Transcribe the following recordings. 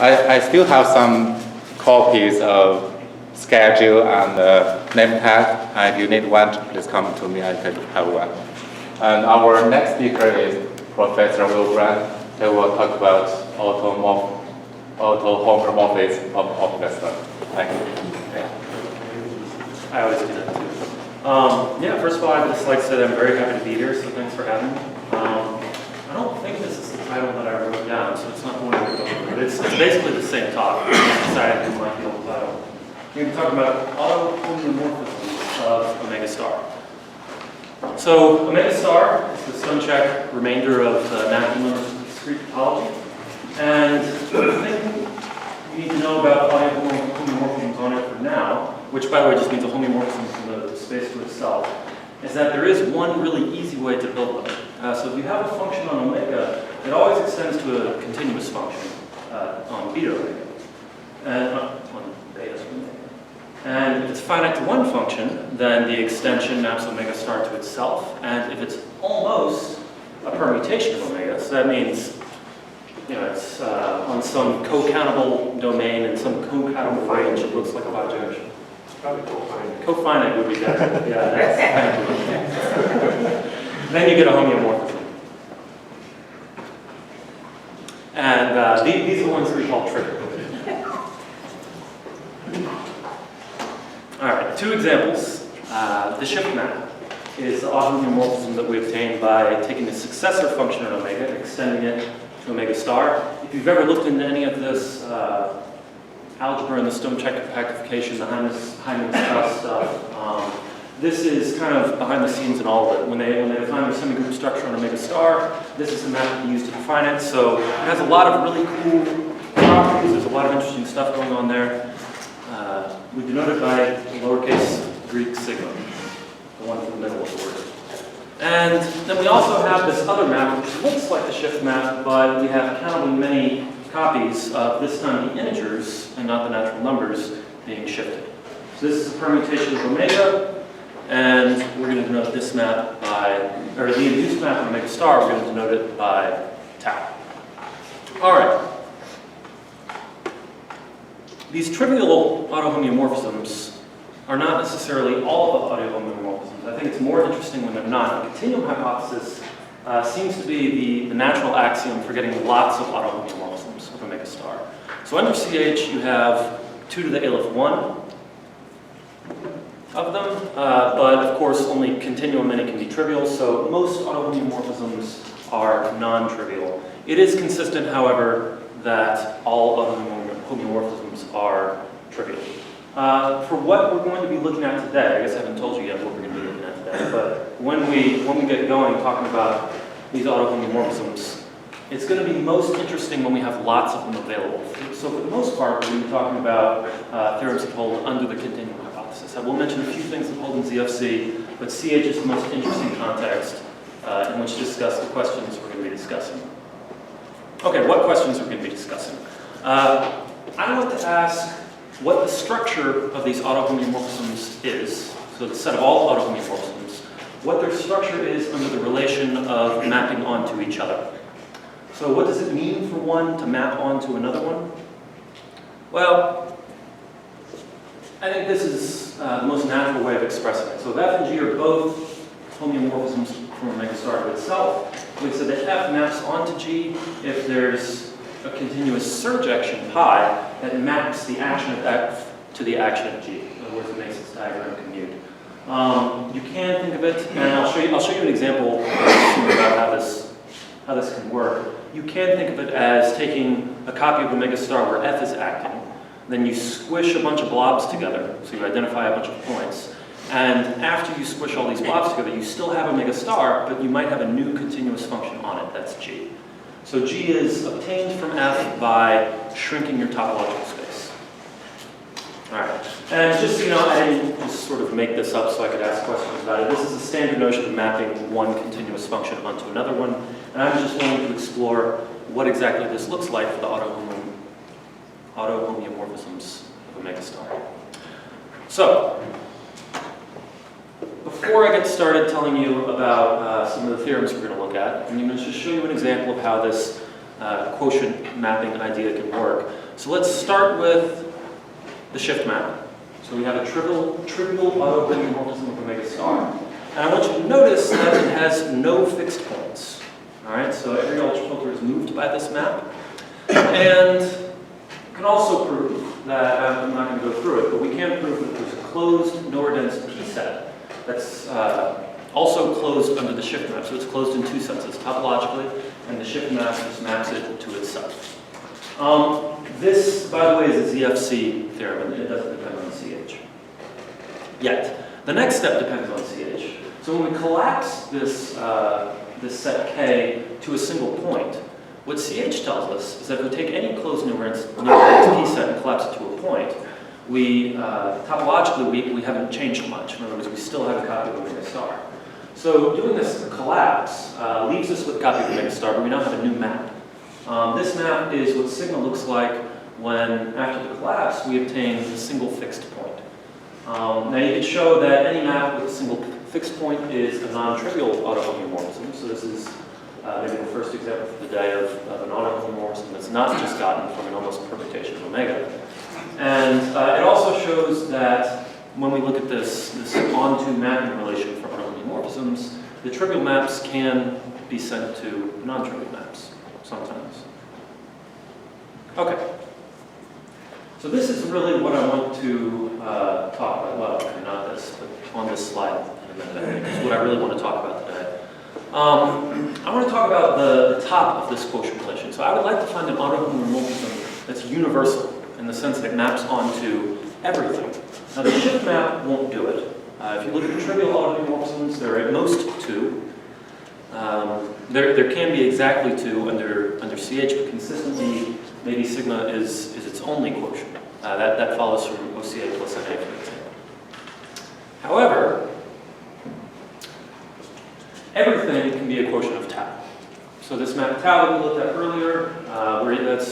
I still have some copies of schedule and name tag. If you need one, please come to me. I can have one. And our next speaker is Professor Will Brand. He will talk about auto-homomorphism of Vesta. Thank you. I always do that too. Yeah, first of all, I'd just like to say that I'm very happy to be here, so thanks for having me. I don't think this is the title that I wrote down, so it's not the one I wrote down, but it's basically the same talk. I decided it might be the title. We're going to talk about auto-homomorphisms of omega star. So omega star is the stone-check remainder of the mapping numbers of discrete topology. And the thing you need to know about auto-homomorphisms on it for now, which by the way just means a homeomorphism from the space to itself, is that there is one really easy way to build them. So if you have a function on omega, it always extends to a continuous function on beta omega, and on beta omega. And if it's finite to one function, then the extension maps omega star to itself. And if it's almost a permutation of omega, so that means it's on some co-countable domain and some co-countable range, it looks like a bijection. Probably cofinite. Cofinite would be better. Yeah, that's then you get a homeomorphism. And these are the ones that we call trivial. All right, two examples. The shift map is the homeomorphism that we obtained by taking the successor function at omega and extending it to omega star. If you've ever looked into any of this algebra and the stone-check compactification, the Hyman-Strauss stuff, this is kind of behind the scenes in all of it. When they define their semigroup structure on omega star, this is the map that we use to define it. So it has a lot of really cool properties. There's a lot of interesting stuff going on there. We denote it by the lowercase Greek sigma, the one in the middle of the word. And then we also have this other map, which looks like the shift map, but we have countably many copies of this time the integers and not the natural numbers being shifted. So this is a permutation of omega, and we're going to denote this map by, or the induced map of omega star, we're going to denote it by tau. All right. These trivial autohomeomorphisms are not necessarily all of the autohomeomorphisms. I think it's more interesting when they're not. The continuum hypothesis seems to be the natural axiom for getting lots of autohomeomorphisms of omega star. So under CH you have 2 to the aleph 1 of them, but of course only continuum many can be trivial, so most autohomeomorphisms are non-trivial. It is consistent, however, that all autohomeomorphisms are trivial. For what we're going to be looking at today, I guess I haven't told you yet what we're going to be looking at today, but when we get going talking about these autohomeomorphisms, it's going to be most interesting when we have lots of them available. So for the most part, we're going to be talking about theorems that hold under the continuum hypothesis. I will mention a few things that hold in ZFC, but CH is the most interesting context in which to discuss the questions we're going to be discussing. Okay, what questions we're going to be discussing? I want to ask what the structure of these autohomeomorphisms is, so the set of all autohomeomorphisms, what their structure is under the relation of mapping onto each other. So what does it mean for one to map onto another one? Well, I think this is the most natural way of expressing it. So if F and G are both homeomorphisms from omega star to itself, we said that F maps onto G if there's a continuous surjection pi that maps the action of F to the action of G. In other words, it makes this diagram commute. You can think of it, and I'll show you an example about how this can work. You can think of it as taking a copy of omega star where F is acting, then you squish a bunch of blobs together, so you identify a bunch of points, and after you squish all these blobs together, you still have omega star, but you might have a new continuous function on it, that's G. So G is obtained from F by shrinking your topological space. All right, and just so you know, I didn't just sort of make this up so I could ask questions about it. This is a standard notion of mapping one continuous function onto another one, and I'm just wanting to explore what exactly this looks like for the autohomeomorphisms of omega star. So, before I get started telling you about some of the theorems we're going to look at, I'm going to just show you an example of how this quotient mapping idea can work. So let's start with the shift map. So we have a trivial autohomomorphism of omega star. And I want you to notice that it has no fixed points. All right, so every ultrafilter is moved by this map. And we can also prove that, I'm not going to go through it, but we can prove that there's a closed nowhere dense P set that's also closed under the shift map. So it's closed in two senses, topologically, and the shift map just maps it to itself. This, by the way, is a ZFC theorem, and it doesn't depend on CH. Yet. The next step depends on CH. So when we collapse this, this set K to a single point, what CH tells us is that if we take any closed nowhere dense P set and collapse it to a point, we, topologically, we haven't changed much. In other words, we still have a copy of omega star. So doing this collapse leaves us with a copy of omega star, but we now have a new map. This map is what sigma looks like when, after the collapse, we obtain a single fixed point. Now you could show that any map with a single fixed point is a non-trivial autohomomorphism. So this is maybe the first example for the day of an autohomomorphism that's not just gotten from an almost permutation of omega. And it also shows that when we look at this onto mapping relation for autohomomorphisms, the trivial maps can be sent to non-trivial maps sometimes. Okay. So this is really what I want to talk about. Well, okay, not this, but on this slide in a minute. I think is what I really want to talk about today. I want to talk about the top of this quotient relation. So I would like to find an autohomomorphism that's universal in the sense that it maps onto everything. Now the shift map won't do it. If you look at the trivial autohomomorphisms, there are at most two. There can be exactly two under CH, but consistently, maybe sigma is its only quotient. That follows from OCA plus NA, for example. However, everything can be a quotient of tau. So this map tau that we looked at earlier,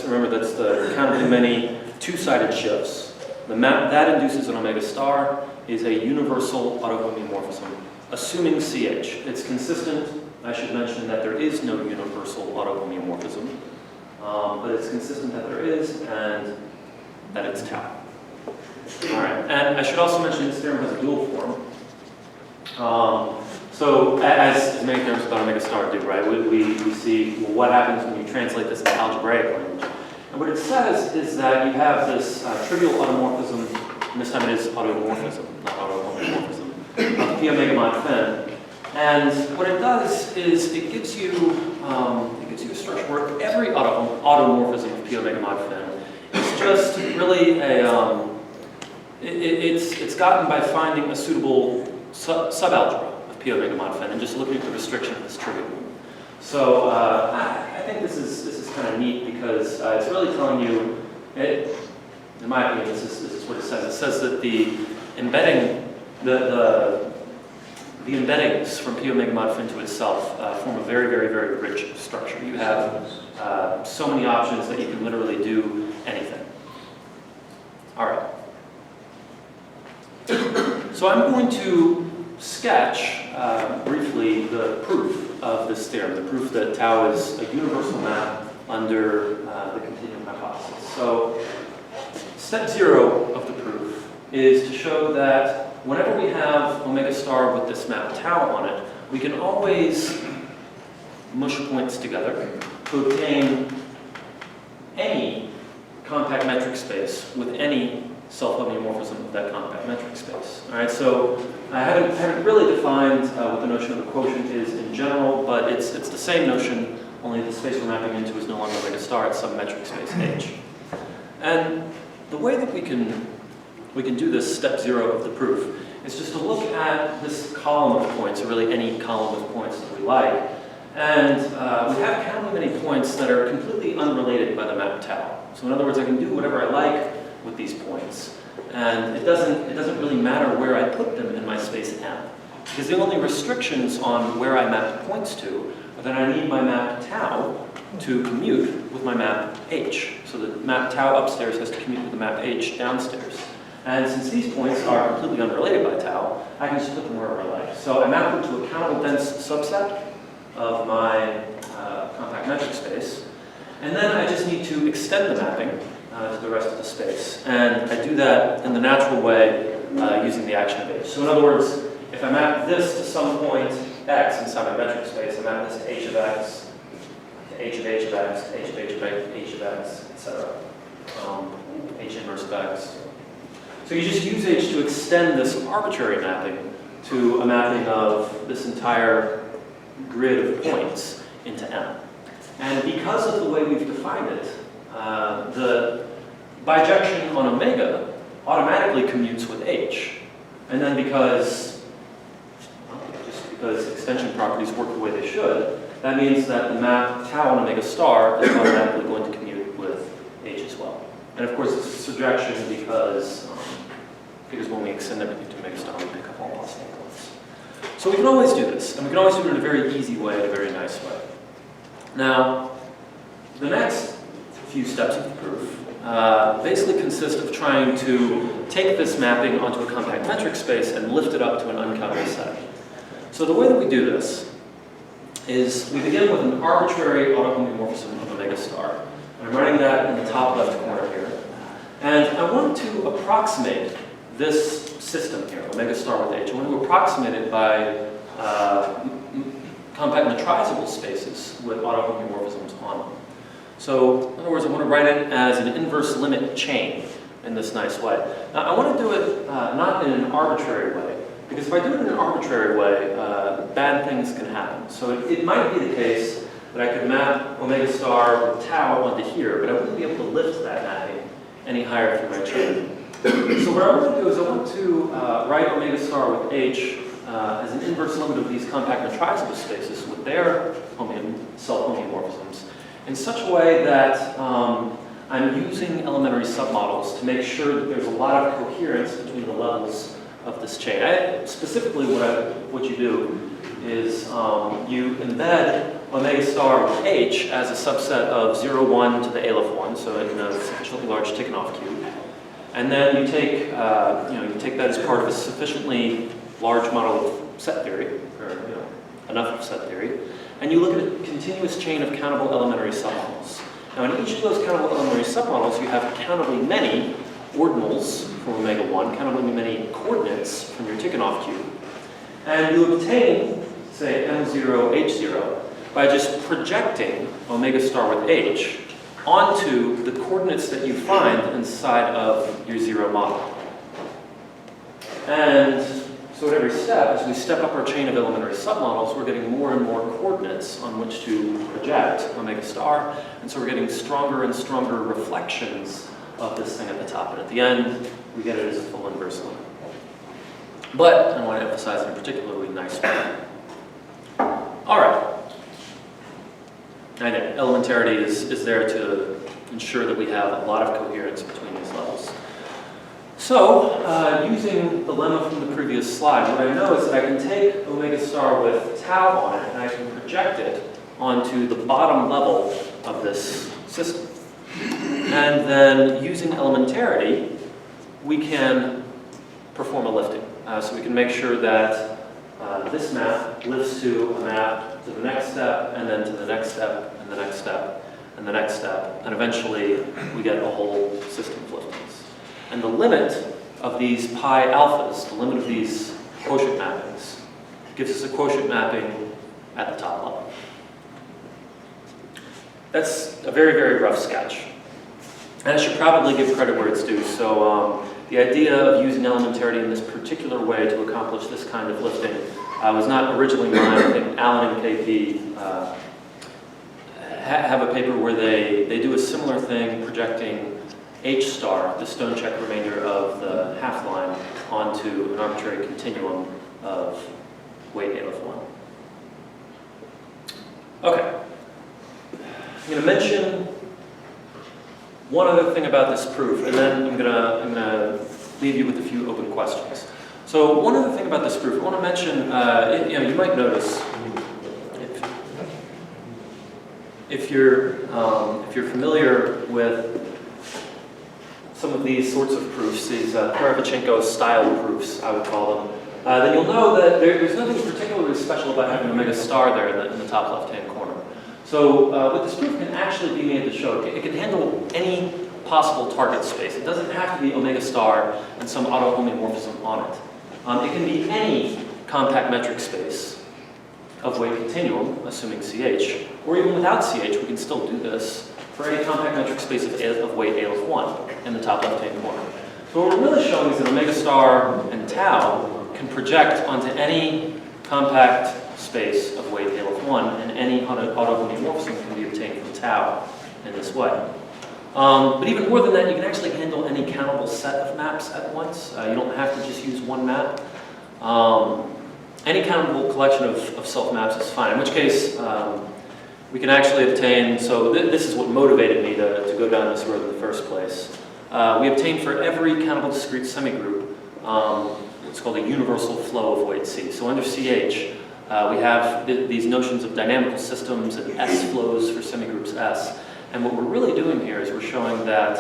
remember that's the count of the many two-sided shifts. The map that induces an omega star is a universal autohomomorphism, assuming CH. It's consistent. I should mention that there is no universal autohomomorphism, but it's consistent that there is and that it's tau. All right, and I should also mention this theorem has a dual form. So as many theorems about omega star do, right? We see what happens when you translate this into algebraic language. And what it says is that you have this trivial automorphism, and this time it is automorphism, not autohomomorphism, of P omega mod phi. And what it does is it gives you a structure where every automorphism of P omega mod phi is just really a it's gotten by finding a suitable subalgebra of P omega mod phi and just looking at the restriction of this trivial. So I think this is kind of neat because it's really telling you, in my opinion, this is what it says. It says that the embedding, the embeddings from P omega mod phi into itself form a very, very, very rich structure. You have so many options that you can literally do anything. All right. So I'm going to sketch briefly the proof of this theorem, the proof that tau is a universal map under the continuum hypothesis. So step 0 of the proof is to show that whenever we have omega star with this map tau on it, we can always mush points together to obtain any compact metric space with any self-homeomorphism of that compact metric space. All right, so I haven't really defined what the notion of a quotient is in general, but it's the same notion, only the space we're mapping into is no longer omega star, it's some metric space H. And the way that we can do this step 0 of the proof is just to look at this column of points, or really any column of points that we like, and we have counting many points that are completely unrelated by the map tau. So in other words, I can do whatever I like with these points, and it doesn't really matter where I put them in my space M, because the only restrictions on where I map points to are that I need my map tau to commute with my map H. So the map tau upstairs has to commute with the map H downstairs. And since these points are completely unrelated by tau, I can just put them wherever I like. So I map them to a countable dense subset of my compact metric space. And then I just need to extend the mapping to the rest of the space. And I do that in the natural way using the action of H. So in other words, if I map this to some point x inside my metric space, I map this to h of x, to h of h of x, to h of h of h of x, etc. H inverse of x. So you just use H to extend this arbitrary mapping to a mapping of this entire grid of points into M. And because of the way we've defined it, the bijection on omega automatically commutes with H. And then because extension properties work the way they should, that means that the map tau on omega star is automatically going to commute with H as well. And of course, it's a surjection because when we extend everything to omega star, we pick up all possible points. So we can always do this, and we can always do it in a very easy way, in a very nice way. Now, the next few steps of the proof basically consist of trying to take this mapping onto a compact metric space and lift it up to an uncountable set. So the way that we do this is we begin with an arbitrary autohomomorphism of omega star. I'm writing that in the top left corner here. And I want to approximate this system here, omega star with H. I want to approximate it by compact metrizable spaces with autohomomorphisms on them. So, in other words, I want to write it as an inverse limit chain in this nice way. Now, I want to do it not in an arbitrary way, because if I do it in an arbitrary way, bad things can happen. So it might be the case that I could map omega star with tau onto here, but I wouldn't be able to lift that mapping any higher through my chain. So what I want to do is I want to write omega star with H as an inverse limit of these compact metrizable spaces with their self-homeomorphisms in such a way that I'm using elementary submodels to make sure that there's a lot of coherence between the levels of this chain. Specifically, what you do is you embed omega star with H as a subset of 0, 1 to the Aleph 1, so in a sufficiently large Tikhonov cube. And then you take, you take that as part of a sufficiently large model of set theory, or enough of set theory, and you look at a continuous chain of countable elementary submodels. Now, in each of those countable elementary submodels, you have countably many ordinals from omega 1, countably many coordinates from your Tikhonov cube, and you obtain, say, M0, H0 by just projecting omega star with H onto the coordinates that you find inside of your 0 model. And so at every step, as we step up our chain of elementary submodels, we're getting more and more coordinates on which to project omega star, and so we're getting stronger and stronger reflections of this thing at the top. And at the end, we get it as a full inverse limit. But I want to emphasize in a particularly nice way. All right. I know elementarity is there to ensure that we have a lot of coherence between these levels. So, using the lemma from the previous slide, what I know is that I can take omega star with tau on it, and I can project it onto the bottom level of this system. And then, using elementarity, we can perform a lifting. So we can make sure that this map lifts to a map to the next step, and then to the next step, and the next step, and the next step, and eventually we get a whole system of liftings. And the limit of these pi alphas, the limit of these quotient mappings, gives us a quotient mapping at the top level. That's a very, very rough sketch. And I should probably give credit where it's due. So the idea of using elementarity in this particular way to accomplish this kind of lifting was not originally mine. I think Alan and KP have a paper where they do a similar thing, projecting H star, the stone check remainder of the half line, onto an arbitrary continuum of weight Aleph 1. Okay. I'm going to mention one other thing about this proof, and then I'm gonna leave you with a few open questions. So one other thing about this proof, I want to mention, you might notice if you're familiar with some of these sorts of proofs, these Paravichenko style proofs, I would call them, then you'll know that there's nothing particularly special about having omega star there in the top left-hand corner. So what this proof can actually be made to show, it can handle any possible target space. It doesn't have to be omega star and some autohomomorphism on it. It can be any compact metric space of weight continuum, assuming CH, or even without CH, we can still do this for any compact metric space of weight A of 1 in the top left-hand corner. So what we're really showing is that omega star and tau can project onto any compact space of weight A of 1, and any autohomomorphism can be obtained from tau in this way. But even more than that, you can actually handle any countable set of maps at once. You don't have to just use one map. Any countable collection of self-maps is fine, in which case we can actually obtain, so this is what motivated me to go down this road in the first place. We obtain for every countable discrete semigroup what's called a universal flow of weight C. So under CH, we have these notions of dynamical systems and S flows for semigroups S. And what we're really doing here is we're showing that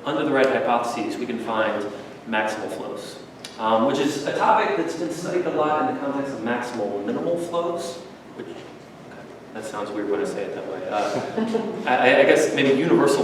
under the right hypotheses, we can find maximal flows, which is a topic that's been studied a lot in the context of maximal minimal flows, which, okay, that sounds weird when I say it that way. I guess maybe universal